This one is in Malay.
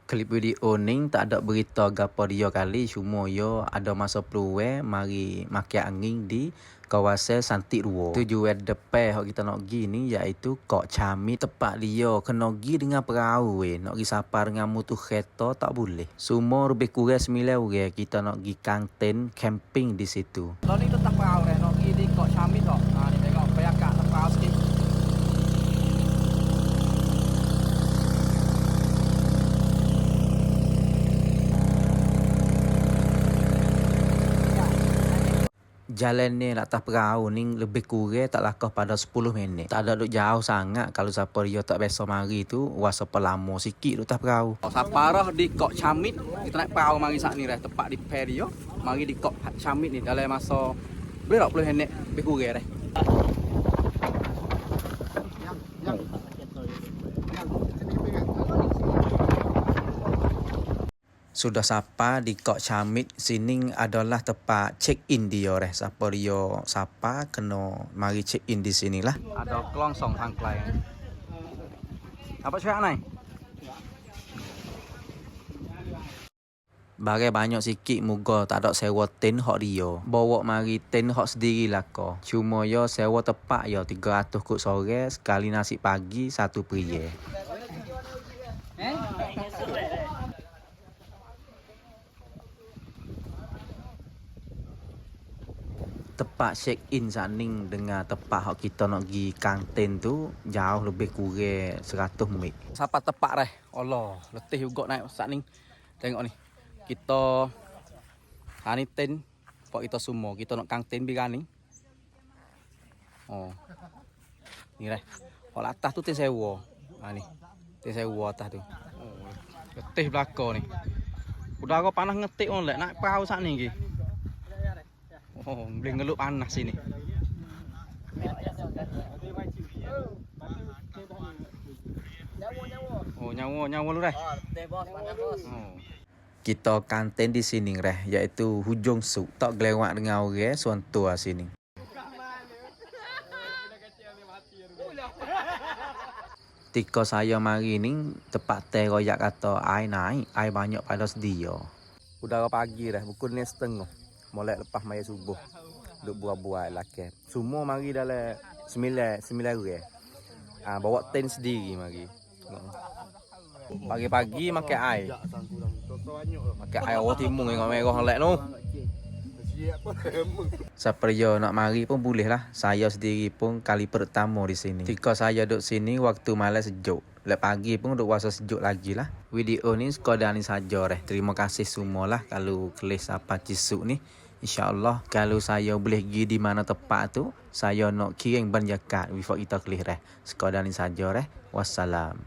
Klip video ni tak ada berita gapo dia kali, cuma yo ada masa peluang mari makan angin di kawasan Santik Dua. Tujuan depan hok kita nak pergi ni iaitu Kok Camit. Tempat dia kena pergi dengan perahu nak pergi sapa dengan motor kereta tak boleh. Semua lebih kurang 9 orang kita nak pergi kantin camping di situ. Lo ni tetap perahu nak pergi di Kok Camit kok. Ha ni tengok payah kat perahu sikit. Jalan ni atas perahu ni lebih kurang tak lakah pada 10 minit. Tak ada duk jauh sangat kalau siapa dia tak biasa mari tu, rasa lama sikit duk atas perahu. Saparah di Kok Camit, kita naik perahu mari sat ni dah tepat di pier dia. Mari di Kok Camit ni dalam masa berapa 20 minit lebih kurang dah. Sudah sapa di Kok Camit sini adalah tempat check in dia dah. Siapa dia sapa kena mari check in di sinilah. Ada kelongsong tangklai. Apa cakap nai? Barang banyak sikit muka tak ada sewa tent hok dia. Bawa mari tent hok sendiri lah ko. Cuma yo sewa tepat yo 300 kut sore sekali nasi pagi satu pria. Tempat check in saning dengan tempat hok kita nak pergi kantin tu jauh lebih kurang 100 mil. Siapa tepat dah. Allah, letih juga naik sat ni. Tengok ni. Kita hani ten pok kita semua. Kita nak kantin birani. Oh. Ni dah. Pok atas tu ten sewa. Ha ni. Ten sewa atas tu. Oh. Letih belaka ni. Udara panas ngetik on lek nak perahu sat ni lagi. Oh, boleh ngelup panas sini. Oh, nyawa lu dah. Oh. Kita kantin di sini reh iaitu Hujung Suk. Tak gelewak dengan orang suantua sini. Tika saya mari ni tempat teh royak kata air naik, air banyak pada sedia. Udara pagi dah, pukul ni setengah. Molek lepas maya subuh. Duk buat-buat laki. Semua mari dalam 9 orang. Bawa tent sendiri mari. Pagi-pagi makan air. Makan air awak timung dengan merah lek tu. Siapa dia nak mari pun boleh lah. Saya sendiri pun kali pertama di sini. Ketika saya duduk sini waktu malam sejuk. Lep pagi pun duduk rasa sejuk lagi lah. Video ni sekadar ni saja reh. Terima kasih semualah kalau kelis apa cisuk ni. InsyaAllah kalau saya boleh pergi di mana tempat tu, saya nak kirim ban jakat before kita kelis reh. Sekadar ni saja reh. Wassalam.